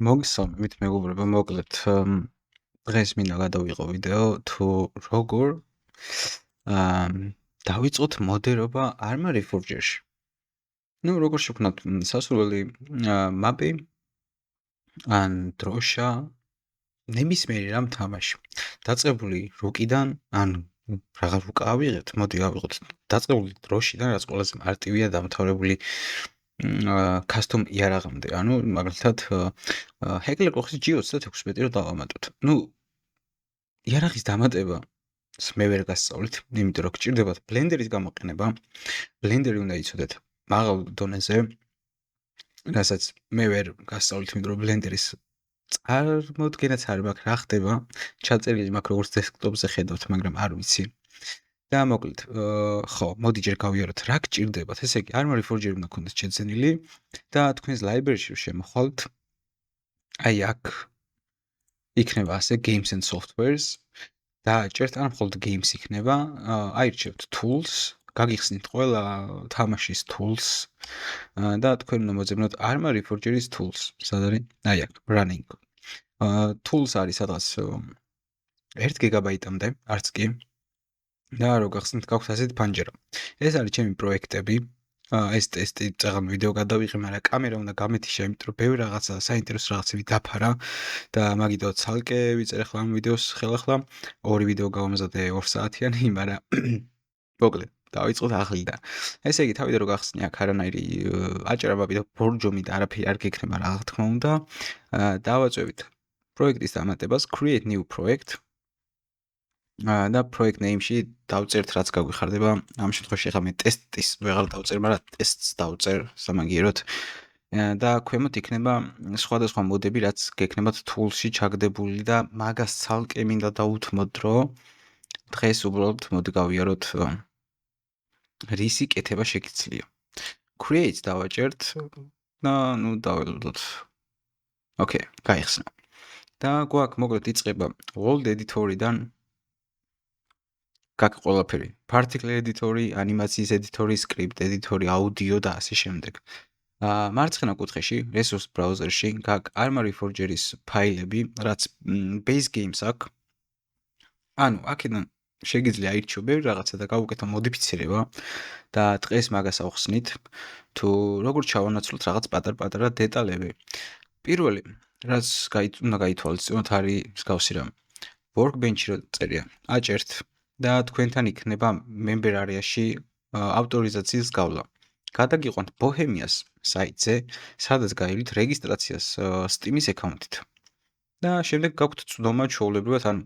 მოგესალმებით მეგობრებო, მოკლედ დღეს მინდა გადავიღო ვიდეო თუ როგორ ამ დავიწყოთ მოდერობა Arma Reforger-ში. როგორ შევქმნათ სასურველი მაპი ან დროშა ნებისმიერი რამ თამაში. დაწყებული რუკიდან ან რაღაც რუკა ავიღეთ, მოდი ავიღოთ დაწყებული დროშიდან, რაც ყველაზე მარტივია დამთავრებული custom იარაღამდე, ანუ მაგალითად Heckler Koch-ის G36 რო დავამატოთ. იარაღის დამატება მე ვერ გასწავლით, იმიტომ რომ გჭირდებათ Blender-ის გამოყენება. Blender-ი უნდა იცოდეთ მაღალ დონეზე, რასაც მე ვერ გასწავლით, იმიტომ რომ Blender-ის წარმოდგენაც არ მაქვს, რა ხდება. ჩაწერილი მაქვს როგორც desktop-ზე ხედავთ, მაგრამ არ ვიცი. და მოკლედ, ხო, მოდი ჯერ გავიაროთ რა გჭირდებათ. ესე იგი, Arma Reforger უნდა გქონდეს შეძენილი და თქვენს library-ში შემოხვალთ. აი აქ იქნება ასე Games and Softwares და ჭერთ ან მხოლოდ Games იქნება, აირჩევთ Tools, გაგიხსნით ყველა თამაშის Tools და თქვენ უნდა მოძებნოთ Arma Reforger-ის Tools. სად არის? აი აქ, Running. Tools არის სადღაც 1 გიგაბაიტამდე, არც კი. და რო გახსნით, გაქვთ ასეთი ფანჯარა. ეს არის ჩემი პროექტები. ეს ტესტი წაღამ ვიდეო გადავიღე, მაგრამ კამერა უნდა გამეთიშა, იმიტომ რომ ბევრი რაღაცა საინტერესო რაღაცები დაფარა და მაგითო ცალკე ვიწერე ხლა ამ ვიდეოს ხელახლა. 2 ვიდეო გავამზადე 2 საათიანი, მაგრამ მოკლედ დავიწყოთ ახლიდან. ესე იგი, თავიდან რო გახსნი აქ არანაირი აჭრაბაბი და ბორჯომი და არაფერი არ გექნება რა თქმა უნდა. დავაწევით პროექტის დამატებას create new project. და project name-ში დავწერთ რაც გაგვიხარდება. ამ შემთხვევაში ახლა მე ტესტის ვეღარ დავწერ, მაგრამ ტესტს დავწერ სამაგიეროდ. და ქვემოთ იქნება სხვადასხვა მოდები, რაც გექნებათ tool-ში ჩაგდებული და მაგას ცალკე მინდა დავუთმოთ, რომ დღეს უბრალოდ მოდი გავიაროთ რისი კეთება შეგიძლია. create დავაჭერთ და დაველოდოთ. ოკეი, გაიხსნა. და გვაქვს მოკლედ იწყება world editor-დან გაკ ყველაფერი. Particle editor-ი, ანიმაციის editor-ი, script editor-ი, audio და ასე შემდეგ. მარცხენა კუთხეში, resource browser-ში გაკ Arma Reforger-ის ფაილები, რაც base games აქვს. ანუ აქედან შეგიძლია აირჩიო ბევრი რაღაცა და გავუკეთო მოდიფიცირება და დღეს მაგას ავხსნით, თუ როგორ ჩავანაცვლოთ რაღაც პატარ-პატარა დეტალები. პირველი, რაც უნდა გაითვალისწინოთ, არის მსგავსი რამე. Workbench-ი რო წერია, აჭერთ და თქვენთან იქნება member area-ში ავტორიზაციის გავლა. გადაგიყვანთ Bohemias საიტზე, სადაც გაივლით რეგისტრაციას Steam-ის აკაუნტით. და შემდეგ გაქვთ წვდომა ჩვეულებრივად, ანუ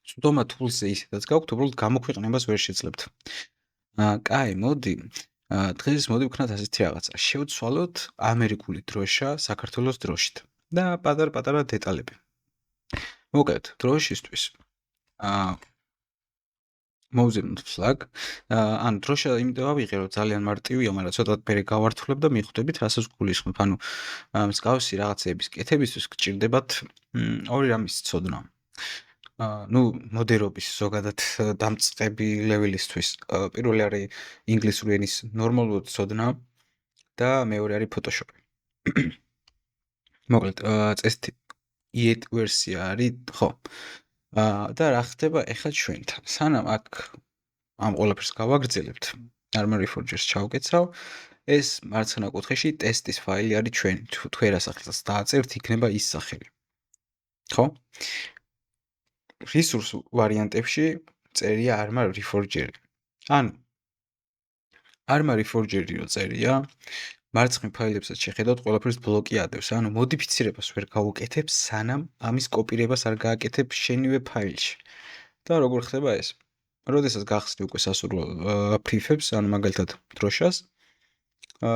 წვდომა Tools-ზე ისედაც გაქვთ, უბრალოდ გამოქვეყნებას ვერ შეძლებთ. კაი, მოდი. დღეს მოდი ვქნათ ასეთი რაღაცა. შევცვალოთ ამერიკული დროშა საქართველოს დროშით და პატარ-პატარა დეტალები. მოკლედ, დროშისთვის მოვზებნოთ flag. ანუ დროშა იმიტომ ავიღე, რომ ძალიან მარტივია, მაგრამ ცოტა პერე გავართულებ და მიხვდებით, რასაც გულისხმობ. ანუ მსგავსი რაღაცების კეთებისთვის გჭირდებათ ორი რამის ცოდნა. მოდერობის ზოგადად დამწყები ლეველისთვის. პირველი არის ინგლისური ენის ნორმალური ცოდნა და მეორე არის Photoshop-ი. მოკლედ, წესით iet ვერსია არის, ხო. და რა ხდება ახლა ჩვენთან? სანამ აქ ამ ყველაფერს გავაგრძელებთ, Arma Reforger-ს ჩავკეცავ, ეს მარცხენა კუთხეში ტესტის ფაილი არის ჩვენი. თქვენ რა სახელს დააწერთ, იქნება ის სახელი. ხო? resource ვარიანტებში წერია Arma Reforger. ანუ Arma Reforger-ი რო წერია, მარცხნივ ფაილებსაც შეხედავთ, ყველაფერს ბლოკი ადევს, ანუ მოდიფიცირებას ვერ გავუკეთებ, სანამ ამის კოპირებას არ გააკეთებ შენივე ფაილში. და როგორ ხდება ეს? როდესაც გახსნი უკვე სასურველ prefabs, ანუ მაგალითად დროშას,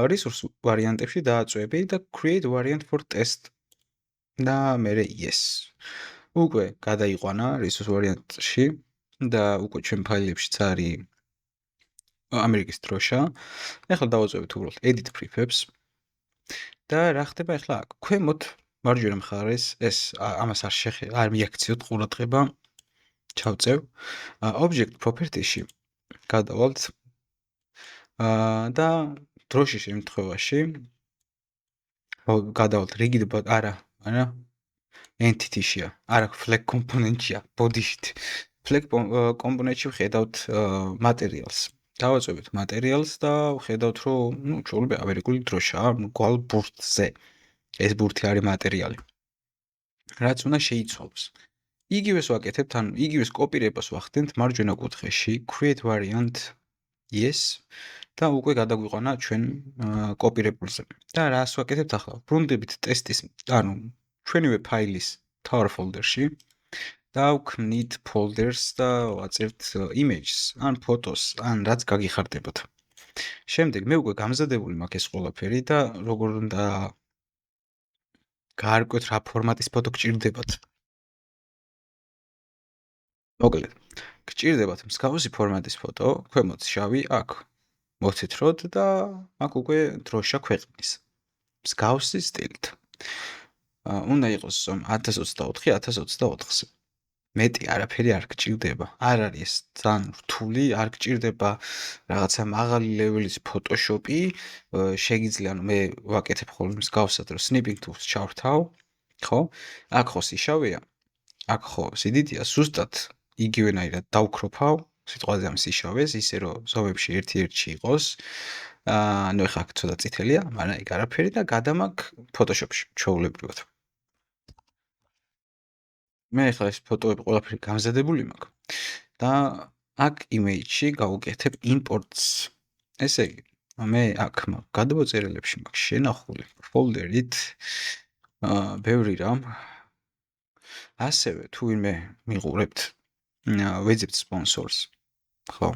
resource ვარიანტებში დააწვევი და create variant for test და მერე yes. უკვე გადაიყვანა resource ვარიანტში და უკვე ჩვენ ფაილებშიც არის ამერიკის დროშა. ახლა დავაწვევით უბრალოდ edit prefabs და რა ხდება ახლა აქ? ქვემოთ მარჯვენა მხარეს ეს ამას არ მიაქციოთ ყურადღება. ჩავწევ object property-ში გადავალთ და დროშის შემთხვევაში გადავალთ rigid არა არა entity-შია, არა flag component-შია, body-შით. flag component-ში ვხედავთ materials. დავაწვევით materials და ვხედავთ, რომ ჩვეულებრივ ამერიკული დროშაა, გვალ ბურთზე. ეს ბურთი არის მატერიალი. რაც უნდა შეიცვალოს. იგივეს ვაკეთებთ, ანუ იგივეს კოპირებას ვახდენთ მარჯვენა კუთხეში, create variant yes და უკვე გადაგვიყვანა ჩვენ კოპირებულზე. და რას ვაკეთებთ ახლა? ბრუნდებით ტესტის, ანუ ჩვენივე ფაილის tower folder-ში და ვქმნით folders და ვაწერთ images, ან photos, ან რაც გაგიხარდებათ. შემდეგ მე უკვე გამზადებული მაქვს ეს ყველაფერი და როგორ უნდა გაარკვევთ რა ფორმატის ფოტო გჭირდებათ. მოკლედ, გჭირდებათ მსგავსი ფორმატის ფოტო, ქვემოთ შავი, აქ მოცით როდ და აქ უკვე დროშა ქვეყნის. მსგავსი სტილით. უნდა იყოს 1024-1024-ზე. მეტი არაფერი არ გჭირდება. არ არის ძალიან რთული, არ გჭირდება რაღაცა მაღალი ლეველის Photoshop-ი, შეგიძლია, ანუ მე ვაკეთებ ხოლმე მსგავსად, რომ snipping tools ჩავრთავ, ხო? აქ ხო სიშავეა, აქ ხო სიდიდეა, ზუსტად იგივენაირად დავქროფავ სიტყვაზე ამ სიშავეს, ისე რომ ზომებში ერთი-ერთში იყოს. ნუ ეხლა აქ ცოტა წითელია, მაგრამ ეგ არაფერი და გადამაგ Photoshop-ში ჩვეულებრივად. მე ახლა ეს ფოტოები ყველაფერი გამზადებული მაქვს და აქ image-ში გავუკეთებ imports. ესე იგი, მე აქ გადმოწერილებში მაქვს შენახული folder-ით ბევრი რამ. ასევე თუ ვინმე მიყურებთ ვეძებთ sponsors. ხო.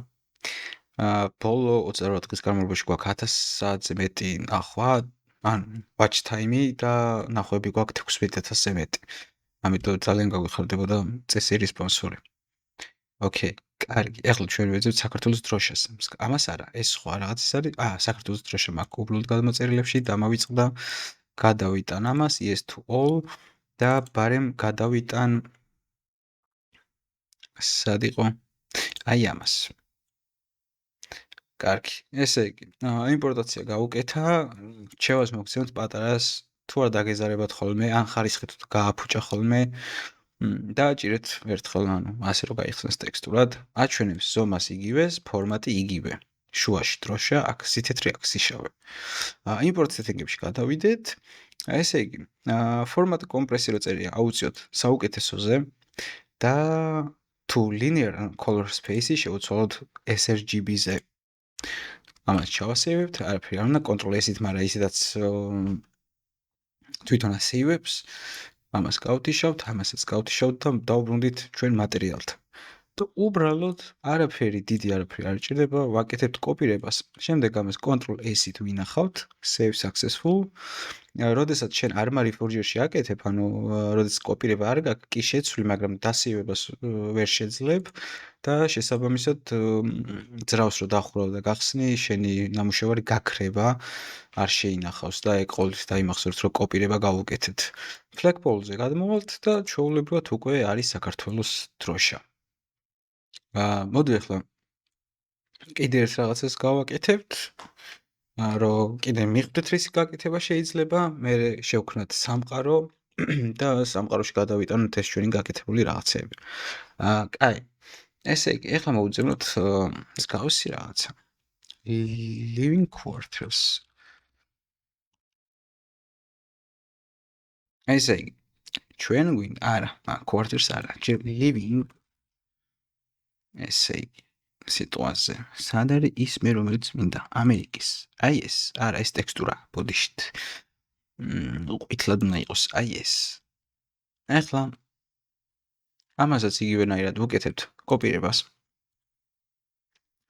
ბოლო 28 დღის განმავლობაში გვაქვს 1000-ზე მეტი ნახვა, ან watch time-ი და ნახვები გვაქვს 16000-ზე მეტი. ამიტომ ძალიან გაგვიხარდებოდა წესიერი სპონსორი. ოკეი, კარგი. ახლა ჩვენ ვეძებთ საქართველოს დროშას. ამას არა, ეს სხვა რაღაც ის არის. საქართველოს დროშა მაქვს უბრალოდ გადმოწერილებში, დამავიწყდა, გადავიტან ამას yes to all და ბარემ გადავიტან სად იყო? აი ამას. კარგი. ესე იგი, იმპორტაცია გავუკეთა, რჩევას მოგცემთ პატარას, თუ არ დაგეზარებათ ხოლმე, ან ხარისხით გააფუჭა ხოლმე და ჭირეთ ერთხელ, ანუ ასე რომ გაიხსნას ტექსტურად, აჩვენებს ზომას იგივეს, ფორმატი იგივე. შუაში დროშა, აქ სითეთრი, აქ სიშავე. import setting-ებში გადავიდეთ. ესე იგი, format კომპრესი რო წერია, აუწიოთ საუკეთესოზე და თუ linear color space-ი შევცვალოთ sRGB-ზე. ამას ჩავასეივებთ, არაფერი არ უნდა control S-ით, მაგრამ ისედაც თვითონ ასეივებს. ამას გავდიშავთ, ამასაც გავდიშავთ და დავუბრუნდით ჩვენ მატერიალთან. და უბრალოდ არაფერი, დიდი არაფერი არ ჭირდება, ვაკეთებთ კოპირებას. შემდეგ ამას control S-ით ვინახავთ, save successful. როდესაც შენ ARMA Reforger-ში აკეთებ, ანუ როდესაც კოპირება არ გაქვს, კი შეცვლი, მაგრამ დასეივებას ვერ შეძლებ და შესაბამისად ძრავს რო დახურავ და გახსნი, შენი ნამუშევარი გაქრება, არ შეინახავს და ეგ ყოველთვის დაიმახსოვრეთ, რომ კოპირება გავუკეთეთ. flagpole-ზე გადმოვალთ და ჩვეულებრივად უკვე არის საქართველოს დროშა. მოდი ახლა კიდე ერთ რაღაცას გავაკეთებთ, რომ კიდე მიხვდეთ რისი გაკეთება შეიძლება, მე შევქნათ სამყარო და სამყაროში გადავიტანოთ ეს ჩვენი გაკეთებული რაღაცები. კაი. ესე იგი, ახლა მოვუძებნოთ მსგავსი რაღაცა. living quarters. ესე იგი, ჩვენ გვინ არა, quarters არა, living. ესე იგი, სიტყვაზე. სად არის ის მე რომელიც მინდა? ამერიკის. აი ეს, არა ეს ტექსტურა ბოდიშით. უყვითლად უნდა იყოს, აი ეს. ახლა ამასაც იგივენაირად ვუკეთებთ კოპირებას.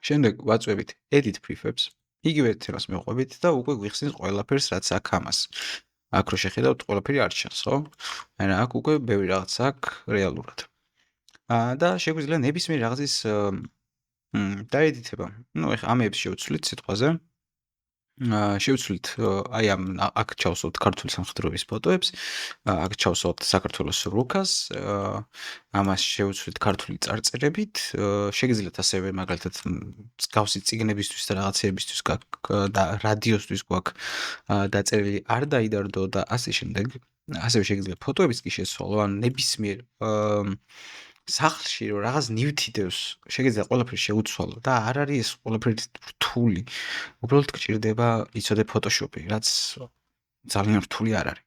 შემდეგ ვაწვევით edit prefabs. იგივე თემას მივყვებით და უკვე გვიხსნის ყველაფერს, რაც აქ ამას. აქ რო შეხედავთ, ყველაფერი არ ჩანს, ხო? მაგრამ აქ უკვე ბევრი რაღაც აქვს რეალურად. და შეგვიძლია ნებისმიერ რაღაცის დაედიტება. ნუ ეხლა ამებს შევცვლით სიტყვაზე. შევცვლით აი ამ აქ ჩავსვათ ქართული სამხედროების ფოტოებს, აქ ჩავსვათ საქართველოს რუკას, ამას შევცვლით ქართული წარწერებით, შეგიძლიათ ასევე მაგალითად მსგავსი წიგნებისთვის და რაღაცეებისთვის და რადიოსთვის გვაქვს დაწერილი არ დაიდარდო და ასე შემდეგ. ასევე შეგიძლიათ ფოტოებიც კი შეცვალო, ან ნებისმიერ სახლში რომ რაღაც ნივთიდევს, შეგიძლიათ ყველაფერი შეუცვალო და არ არის ეს ყველაფერი რთული. უბრალოდ გჭირდება იცოდე ფოტოშოპი, რაც ძალიან რთული არ არის.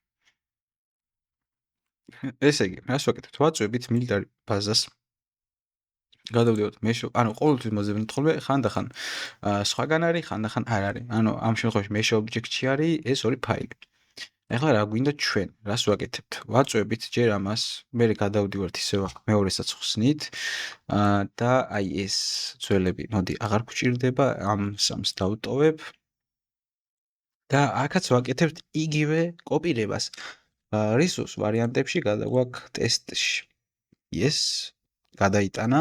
ესე იგი, რას ვაკეთებთ? ვაწვევით მილიტარ ბაზას. გადავდივართ ანუ ყოველთვის მოძებნით ხოლმე ხანდახან სხვაგან არის, ხანდახან არ არის. ანუ ამ შემთხვევაში mesh object-ში არის ეს ორი ფაილი. ეხლა რა გვინდა ჩვენ? რას ვაკეთებთ? ვაწვევით ჯერ ამას, მერე გადავდივართ ისევ მეორესაც ხსნით და აი ეს ძველები, მოდი, აღარ გვჭირდება, ამ სამს დავტოვებ. და აქაც ვაკეთებთ იგივე კოპირებას. resource ვარიანტებში გადაგვაქვს ტესტში. yes, გადაიტანა.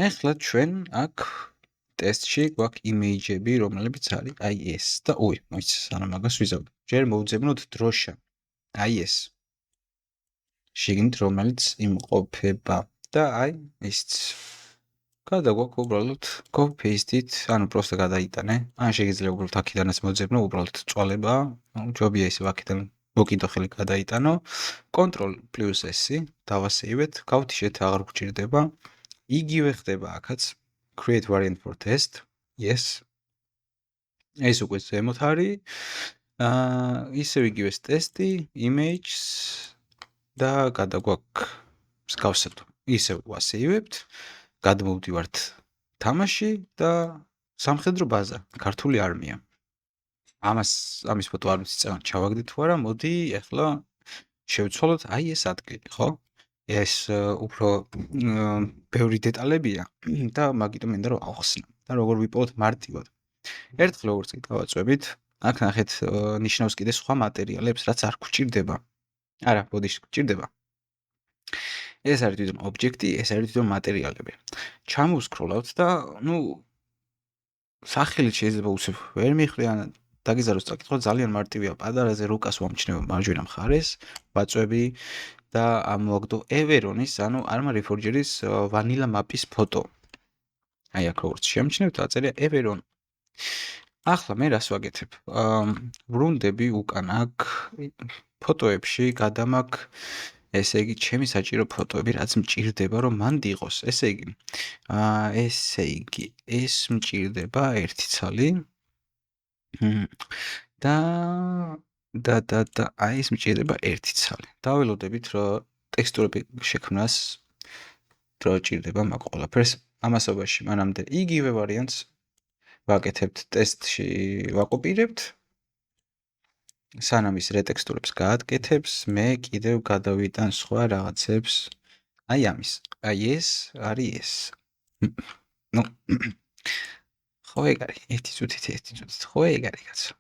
ეხლა ჩვენ აქ ტესტში გვაქვს image-ები, რომლებიც არის აი ეს და მოიცა, სანამ მაგას ვიზავდ. ჯერ მოვძებნოთ დროშა. აი ეს. შიგნით რომელიც იმყოფება და აი ისიც. გადაგვაქვს უბრალოდ copy paste-ით, ანუ პროსტა გადაიტანე. ან შეგიძლია უბრალოდ აქედანაც მოძებნო, უბრალოდ წვალება, ჯობია ისე აქედან მოკიდო ხელი გადაიტანო. Ctrl+S დავასეივეთ, გავთიშეთ, აღარ გვჭირდება. იგივე ხდება აქაც create variant for test. yes. ეს უკვე ზემოთ არის. ისევ იგივე ტესტი, images და გადაგვაქვს მსგავსად. ისევ ვასეივებთ. გადმოვდივართ თამაში და სამხედრო ბაზა, ქართული არმია. ამის ფოტო არ ვიცი წევან ჩავაგდით თუ არა, მოდი ახლა შევცვალოთ აი ეს ადგილი, ხო? ეს უფრო ბევრი დეტალებია და მაგიტომ მინდა რომ ავხსნო და როგორ ვიპოვოთ მარტივად. ერთხელ როგორც კი დავაწვევით, აქ ნახეთ ნიშნავს კიდე სხვა მატერიალებს, რაც არ გვჭირდება. არა, ბოდიში გვჭირდება. ეს არის თვითონ ობიექტი, ეს არის თვითონ მატერიალები. ჩამოვსკროლავთ და სახელით შეიძლება უცებ ვერ მიხვდიან, დაგიზაროს წაკითხვა ძალიან მარტივია. პატარაზე რუკას ვამჩნევ მარჯვენა მხარეს, ვაწვევი და ამოვაგდო Everon-ის, ანუ Arma Reforger-ის ვანილა მაპის ფოტო. აი აქ როგორც შემჩნევთ, აწერია Everon. ახლა მე რას ვაკეთებ? ვრუნდები უკან აქ ფოტოებში გადამაგ ესე იგი ჩემი საჭირო ფოტოები, რაც მჭირდება რომ მანდ იყოს. ესე იგი ეს მჭირდება ერთი ცალი. და აი ეს მჭირდება ერთი ცალი. დაველოდებით რომ ტექსტურები შექმნას რო ჭირდება მაგ ყველაფერს. ამასობაში მანამდე იგივე ვარიანტს ვაკეთებთ ტესტში, ვაკოპირებთ. სანამ ის რეტექსტურებს გააკეთებს, მე კიდევ გადავიტან სხვა რაღაცებს. აი ამის. აი ეს არის ეს. ხო ეგ არის, ერთი წუთით. ხო ეგ არის კაცო.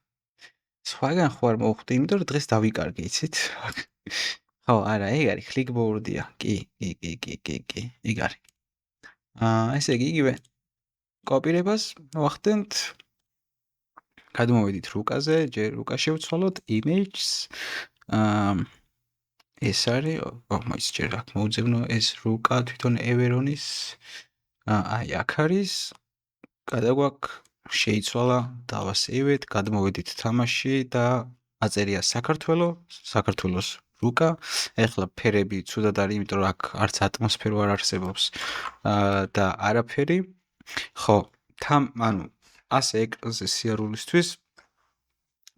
სხვაგან ხო არ მოვხვდი, იმიტომ რომ დღეს დავიკარგე, იცით? ხო, არა, ეგ არის clipboard-ია. კი. ეგ არის. ესე იგი იგივე კოპირებას ვახდენთ. გადმოვედით რუკაზე, ჯერ რუკა შევცვალოთ, images. ეს არის, მოიცა ჯერ აქ მოვძებნო ეს რუკა თვითონ Everon-ის. აი აქ არის. გადაგვაქვს შეიცვალა, დავასეივეთ, გადმოვედით თამაში და აწერია საქართველოს რუკა. ეხლა ფერები ცუდად არის, იმიტომ რომ აქ არც ატმოსფერო არ არსებობს და არაფერი. ხო, ანუ ასე ეკრანზე სიარულისთვის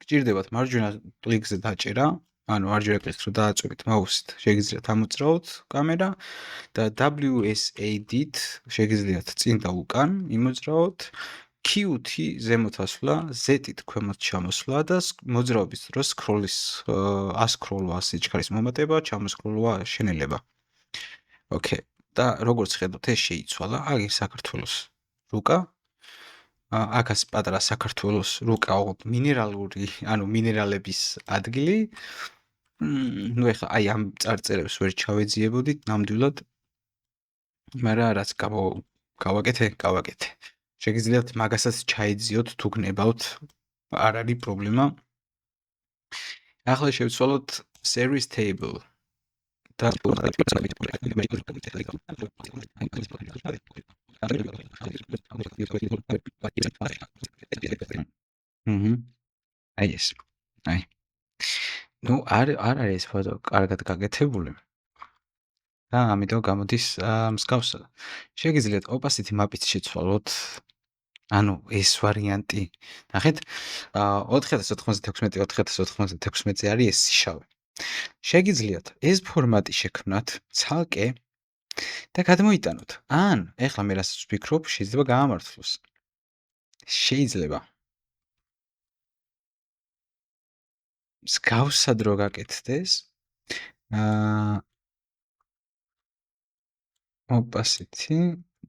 გჭირდებათ მარჯვენა კლიკზე დაჭერა, ანუ მარჯვენა კლიკს რო დააწვევით მაუსით, შეგიძლიათ ამოძრავოთ კამერა და WSAD-ით შეგიძლიათ წინ და უკან იმოძრავოთ, Q-თი ზემოთ ასვლა, Z-ით ქვემოთ ჩამოსვლა და მოძრაობის დროს ასკროლვა, სიჩქარის მომატება, ჩამოსკროლვა, შენელება. ოკეი. და როგორც ხედავთ, ეს შეიცვალა, აქ საქართველოს რუკა. აქაც პატარა საქართველოს რუკა, მინერალური, ანუ მინერალების ადგილი. ეხლა აი ამ წარწერებს ვერ ჩავეძიებოდით ნამდვილად. მაგრამ რაც გავაკეთე. შეგიძლიათ მაგასაც ჩაიძიოთ თუ გნებავთ, არ არის პრობლემა. ახლა შევცვალოთ series table და აჰა, აი ეს. აი. ნუ არ არის ეს ფოტო კარგად გაკეთებული. და ამიტომ გამოდის მსგავსად. შეგიძლიათ opacity mapit შეცვალოთ. ანუ ეს ვარიანტი. ნახეთ, 4096 4096-ზე არის ეს შავი. შეგიძლიათ ეს ფორმატი შექმნათ ცალკე და გადმოიტანოთ. ან ეხლა მე რასაც ვფიქრობ, შეიძლება გაამართლოს. შეიძლება. მსგავსად რო გაკეთდეს, opacity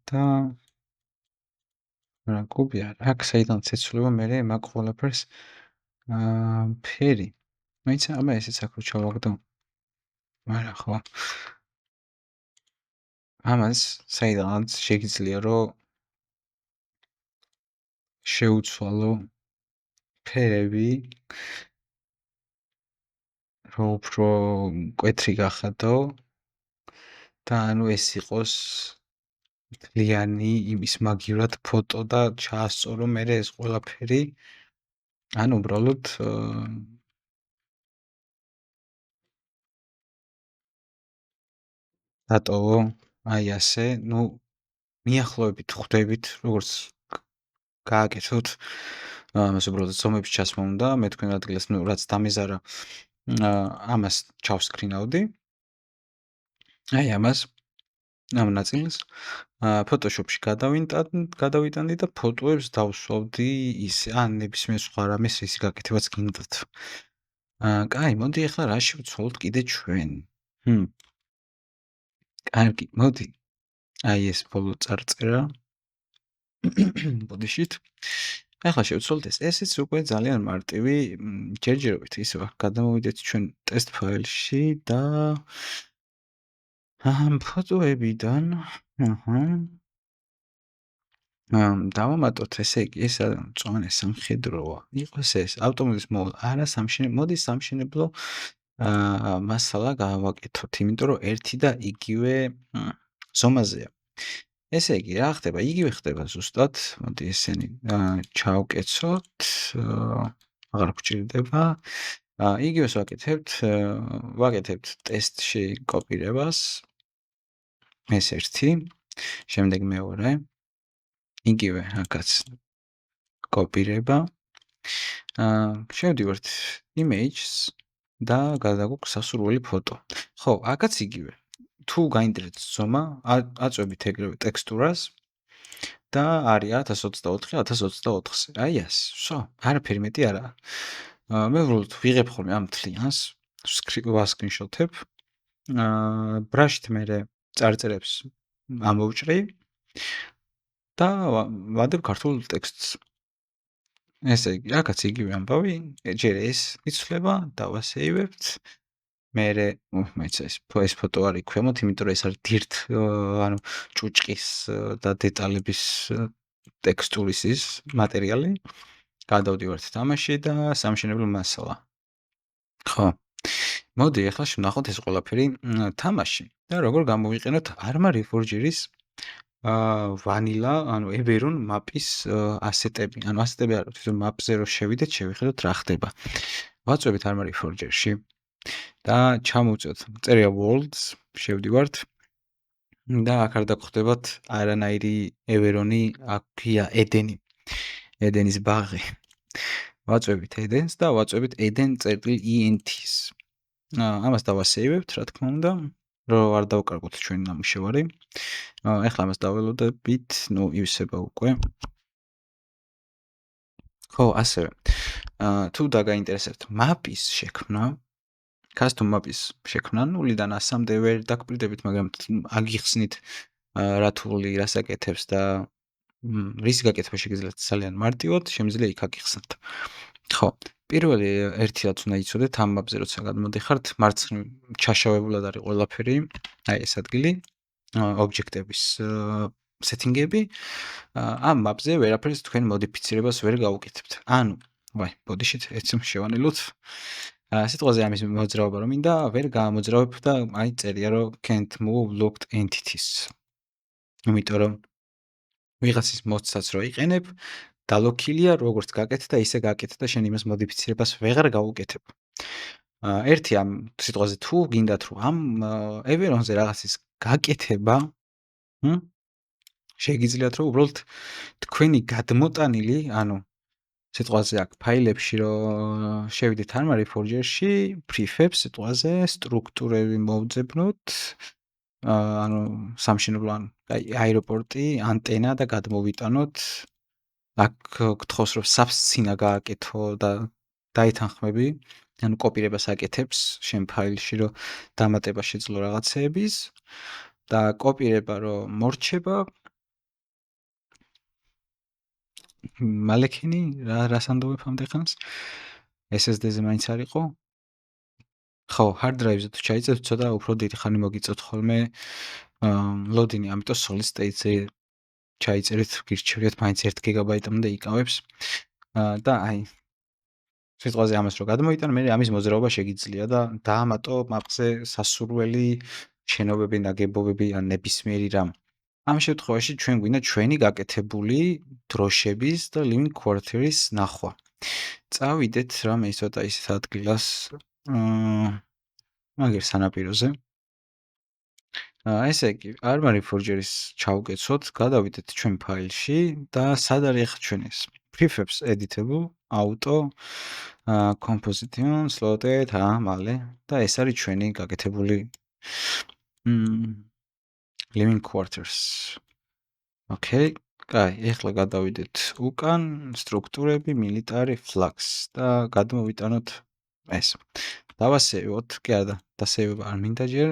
და რა კუბია, აქ საიდან ეცვლება მე მაგ ყველაფერს ფერი. მაინც აბა ესეც აქ რო ჩავაგდო. მაგრამ ხო. ამას საიდანაც შეგიძლია რომ შეუცვალო ფერები რო უფრო მკვეთრი გახადო და ანუ ეს იყოს მთლიანი იმის მაგივრად ფოტო და ჩაასწორო მე ეს ყველაფერი ანუ უბრალოდ დატოვო აი ასე ნუ მიახლოებით ხვდებით როგორც გააკეთოთ ამას უბრალოდ ზომების ჩასმა უნდა მე თქვენ ადგილას ნუ რაც დამეზარა ამას ჩავსკრინავდი აი ამას ამ ნაწილს Photoshop-ში გადავიტანდი და ფოტოებს დავსვავდი ისე ან ნებისმიერ სხვა რამეს ისე გაკეთებაც გინდათ. კაი, მოდი ახლა რა შევცვალოთ კიდე ჩვენ. კარგი, მოდი. აი ეს ბოლო წარწერა. ბოდიშით. ახლა შევცვალოთ ეს. ესეც უკვე ძალიან მარტივი ჯერჯერობით ისე გადამოვიდეთ ჩვენ ტესტ ფაილში და ფოტოებიდან დავამატოთ ესე იგი ეს მწვანე სამხედროა იყოს ეს ავტომობილის მოვალ არა მოდი სამშენებლო მასალა გავაკეთოთ იმიტომ რომ ერთი და იგივე ზომაზეა ესე იგი რა ხდება იგივე ხდება ზუსტად მოდი ესენი ჩავკეცოთ აღარ გვჭირდება იგივეს ვაკეთებთ ტესტში კოპირებას ეს ერთი შემდეგ მეორე იგივე აქაც კოპირება შევდივართ images და გადაგვაქვს სასურველი ფოტო ხო აქაც იგივე თუ გაინტერესებთ ზომა აწვევით ეგრევე ტექსტურას და არის 1024-1024-ზე აი ეს ვსო არაფერი მეტი არაა მე ვუბრალოდ ვიღებ ხოლმე ამ თლიანს ვასკრინშოტებ ბრაშით მე წარწერებს ამოვჭრი და ვადებ ქართულ ტექსტს. ესე იგი, აქაც იგივე ამბავი, ჯერ ეს იცვლება, დავასეივებთ. მერე, მეც ეს ფოტო არის ქვემოთ, იმიტომ რომ ეს არის დირთ, ანუ ჭუჭყის და დეტალების ტექსტურის ის მატერიალი. გადავდივართ თამაში და სამშენებლო მასალა. ხო. მოდი, ახლა შევნახოთ ეს ყველაფერი თამაში და როგორ გამოვიყენოთ Arma Reforger-ის ვანილა, ანუ Eberon map-ის ასეტები. ანუ ასეტები არ თვითონ map-ზე რო შევიდეთ, შევხედოთ რა ხდება. ვაწვევით Arma Reforger-ში და ჩამოვწევთ წერია worlds, შევდივართ და აქ არ დაგხვდებათ არანაირი Eberon-ი, აქია Eden-ი. Eden-ის ბაღი. ვაწვევით Eden-ს და ვაწვევით Eden-ENT-ს. ამას დავასეივებთ, რა თქმა უნდა, რომ არ დავკარგოთ ჩვენი ნამუშევარი. ეხლა ამას დაველოდებით, ნუ ივსება უკვე. ხო, ასევე. თუ დაგაინტერესებთ map-ის შექმნა, custom map-ის შექმნა, ნულიდან 100-მდე ვერ დაგკვირდებით, მაგრამ აგიხსნით რა თული რას აკეთებს და რის გაკეთება შეგიძლიათ ძალიან მარტივად, შემიძლია იქ აგიხსნათ. ხო, პირველი ერთი რაც უნდა იცოდეთ ამ map-ზე როცა გადმოდიხართ, მარცხნივ ჩაშავებულად არის ყველაფერი, აი ეს ადგილი. ობიექტების სეტინგები, ამ map-ზე ვერაფერს თქვენ მოდიფიცირებას ვერ გაუკეთებთ. ანუ, ვაი, ბოდიშით ეცემ შევანელოთ. სიტყვაზე ამის მოძრაობა რომ მინდა, ვერ გამოძრავებ და აი წერია რომ can't move locked entities. იმიტომ რომ ვიღაცის მოდსაც რო იყენებ, დალოქილია, როგორც გაკეთე და ისე გაკეთე და შენ იმას მოდიფიცირებას ვეღარ გაუკეთებ. ერთი ამ სიტყვაზე თუ გინდათ რომ ამ Everon-ზე რაღაცის გაკეთება, შეგიძლიათ რომ უბრალოდ თქვენი გადმოტანილი, ანუ სიტყვაზე აქ ფაილებში რო შევიდეთ Armory Forger-ში, prefab სიტყვაზე სტრუქტურები მოვძებნოთ, ანუ სამშენებლო ან აეროპორტი, ანტენა და გადმოვიტანოთ. აქ გთხოვს რომ subs-ცინა გააკეთო და დაითანხმები, ანუ კოპირებას აკეთებს შენ ფაილში რომ დამატება შეძლო რაღაცეების და კოპირება რომ მორჩება მალექინი რას ანდობებ ამდეხანს SSD-ზე მაინც არ იყო ხო hard drive-ზე თუ ჩაიწევთ ცოტა უფრო დიდი ხანი მოგიწევთ ხოლმე loading-ი ამიტომ solid state-ზე ჩაიწერეთ გირჩევიათ მაინც 1 გიგაბაიტამდე იკავებს და აი სიტყვაზე ამას რო გადმოიტან მე ამის მოძრაობა შეგიძლია და დაამატო map-ზე სასურველი შენობები ნაგებობები ან ნებისმიერი რამ ამ შემთხვევაში ჩვენ გვინდა ჩვენი გაკეთებული დროშების და living quarters ნახვა. წავიდეთ რამე ცოტა ისეთ ადგილას მაგერ სანაპიროზე. ესე იგი Armory Forger-ის ჩავკეცოთ, გადავიდეთ ჩვენ ფაილში და სად არის ახლა ჩვენ ეს prefabs editable auto composition slotted მალე და ეს არის ჩვენი გაკეთებული living quarters. Okay, კაი, ეხლა გადავიდეთ უკან, სტრუქტურები, military flags და გადმოვიტანოთ ეს. დავასეივოთ, კი არა, დასეივება არ მინდა ჯერ.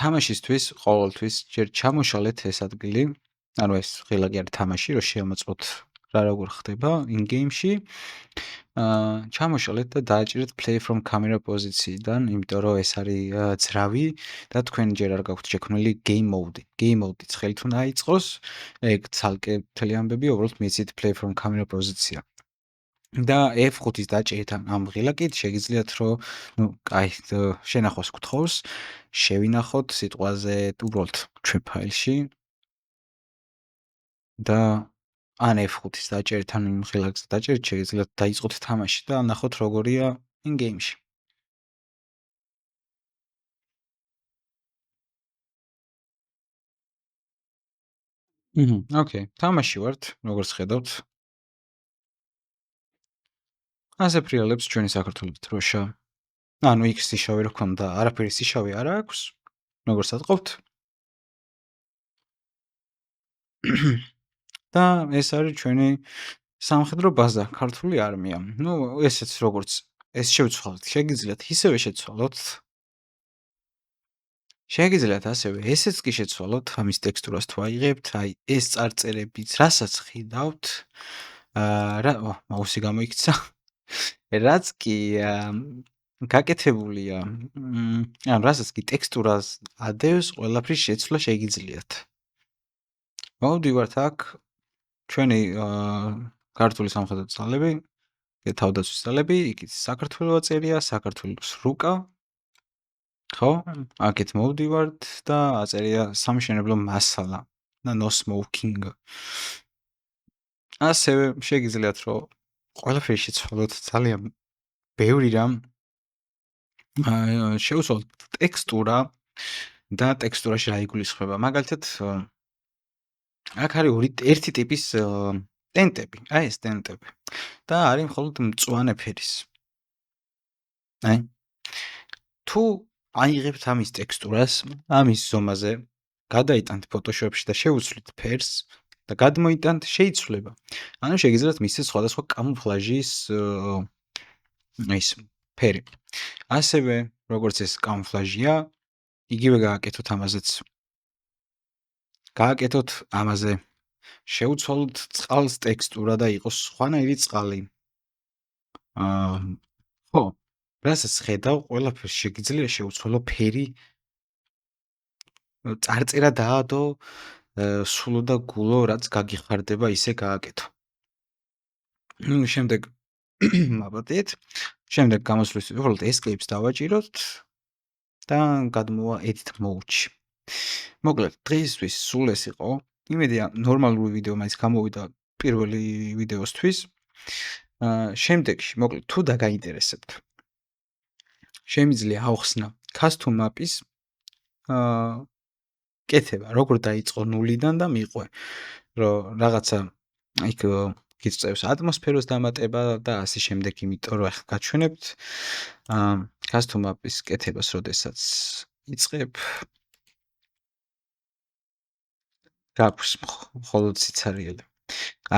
თამაშისთვის ყოველთვის ჯერ ჩამოშალეთ ეს ადგილი. ანუ ეს ღილაკი არის თამაში, რომ შეამოწმოთ რა როგორ ხდება in game-ში. ჩამოშალეთ და დააჭირეთ play from camera პოზიციიდან, იმიტომ რომ ეს არის ძრავი და თქვენ ჯერ არ გაქვთ შექმნილი game mode. Game mode-იც ხელით უნდა აიწყოს. ეგ ცალკე მთელი ამბები, უბრალოდ მიიცით play from camera პოზიცია. და F5-ის დაჭერით ამ ღილაკით შეგიძლიათ რომ ნუ კაი შენახვას გთხოვს შევინახოთ სიტყვაზე უბრალოდ ჩვენ ფაილში და ან F5-ის დაჭერით ან იმ ღილაკს დაჭერით შეგიძლიათ დაიწყოთ თამაში და ნახოთ როგორია in game-ში. ოკეი, თამაში ვართ, როგორც ხედავთ. ასე ფრიალებს ჩვენი საქართველოს დროშა. ანუ X-ი შავი რო ქონდა, არაფერი სიშავი არ აქვს. როგორც ატყობთ. და ეს არის ჩვენი სამხედრო ბაზა, ქართული არმია. ნუ ესეც როგორც ეს შევცვალოთ, შეგიძლიათ ისევე შეცვალოთ. შეგიძლიათ ასევე ესეც კი შეცვალოთ, ამის ტექსტურას თუ აიღებთ, აი ეს წარწერებიც, რასაც ხედავთ, რა მაუსი გამოიქცა. რაც კი გაკეთებულია, ანუ რასაც კი ტექსტურას ადევს, ყველაფრის შეცვლა შეგიძლიათ. მოვდივართ აქ ჩვენი ქართული სამხედრო ძალები, თავდაცვის ძალები, იქით საქართველოს აწერია, საქართველოს რუკა. ხო? აქეთ მოვდივართ და აწერია სამშენებლო მასალა და no smoking. ასევე შეგიძლიათ რომ ყველაფერი შეცვალოთ ძალიან ბევრი რამ შევცვალოთ ტექსტურა და ტექსტურაში რა იგულისხმება. მაგალითად აქ არის ერთი ტიპის ტენტები, აი ეს ტენტები. და არის მხოლოდ მწვანე ფერის. აი თუ აიღებთ ამის ტექსტურას, ამის ზომაზე, გადაიტანთ Photoshop-ში და შევუცვლით ფერს და გადმოიტანთ, შეიცვლება. ანუ შეგიძლიათ მისცეთ სხვადასხვა კამუფლაჟის ის ფერი. ასევე, როგორც ეს კამუფლაჟია, იგივე გააკეთოთ ამაზეც. გააკეთოთ ამაზე. შევცვალოთ წყალს ტექსტურა და იყოს სხვანაირი წყალი. ხო, რასაც ხედავ, ყველაფერს შეგიძლია შევცვალო ფერი. წარწერა დაადო სულო და გულო რაც გაგიხარდება ისე გააკეთო. შემდეგ მაპატიეთ. შემდეგ გამოსვლისთვის უბრალოდ escape-ს დავაჭიროთ და გადმოვა edit mode-ში. მოკლედ, დღეისთვის სულ ეს იყო. იმედია ნორმალური ვიდეო მაინც გამოვიდა პირველი ვიდეოსთვის. შემდეგში, მოკლედ, თუ დაგაინტერესებთ, შემიძლია ავხსნა custom map-ის კეთება, როგორ დაიწყო ნულიდან და მიყვე, რომ რაღაცა იქ გიწევს ატმოსფეროს დამატება და ასე შემდეგ, იმიტომ რომ ახლა გაჩვენებთ custom map-ის კეთებას, როდესაც იწყებ გაქვს მხოლოდ სიცარიელე.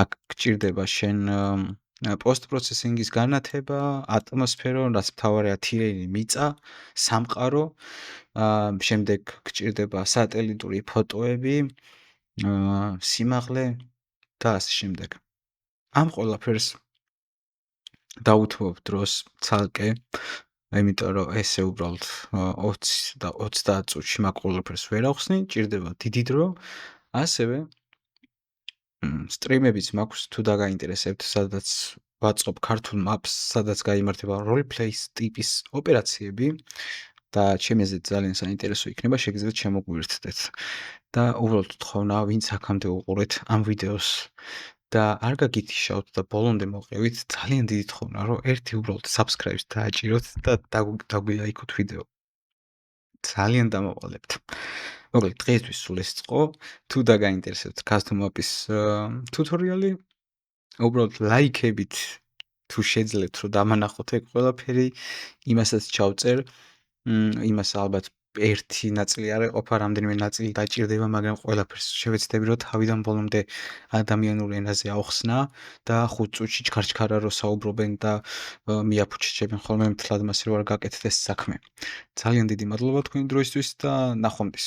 აქ გჭირდება შენ post processing-ის განათება, ატმოსფერო, რაც მთავარია თირეინი, მიწა, სამყარო, შემდეგ გჭირდება სატელიტური ფოტოები, სიმაღლე და ასე შემდეგ. ამ ყველაფერს დაუთმობ დროს ცალკე, იმიტომ რომ ესე უბრალოდ 20 და 30 წუთში მაგ ყველაფერს ვერ ავხსნი, ჭირდება დიდი დრო. ასევე სტრიმებიც მაქვს, თუ დაგაინტერესებთ, სადაც ვაწყობ ქართულ maps, სადაც გაიმართება roleplay-ის ტიპის ოპერაციები და ჩემი აზრით ძალიან საინტერესო იქნება, შეგიძლიათ შემოგვიერთდეთ. და უბრალოდ თხოვნა, ვინც აქამდე უყურეთ ამ ვიდეოს და არ გაგითიშავთ და ბოლომდე მოყევით, ძალიან დიდი თხოვნა, რომ ერთი უბრალოდ subscribe-ს დააჭიროთ და დაგვილაიქოთ ვიდეო. ძალიან დამოყოლებთ. მოკლედ, დღეისთვის სულ ეს იყო. თუ დაგაინტერესებთ custom map-ის tutorial-ი, უბრალოდ ლაიქებით თუ შეძლებთ, რომ დამანახოთ ეგ ყველაფერი, იმასაც ჩავწერ, იმას ალბათ ერთი ნაწილი არ ეყოფა, რამდენიმე ნაწილი დაჭირდება, მაგრამ ყველაფერს შევეცდები, რომ თავიდან ბოლომდე ადამიანურ ენაზე ავხსნა და 5 წუთში ჩქარ-ჩქარა რო საუბრობენ და მიაფუჩიჩებენ ხოლმე მთლად მასე რომ არ გაკეთდეს საქმე. ძალიან დიდი მადლობა თქვენი დროისთვის და ნახვამდის.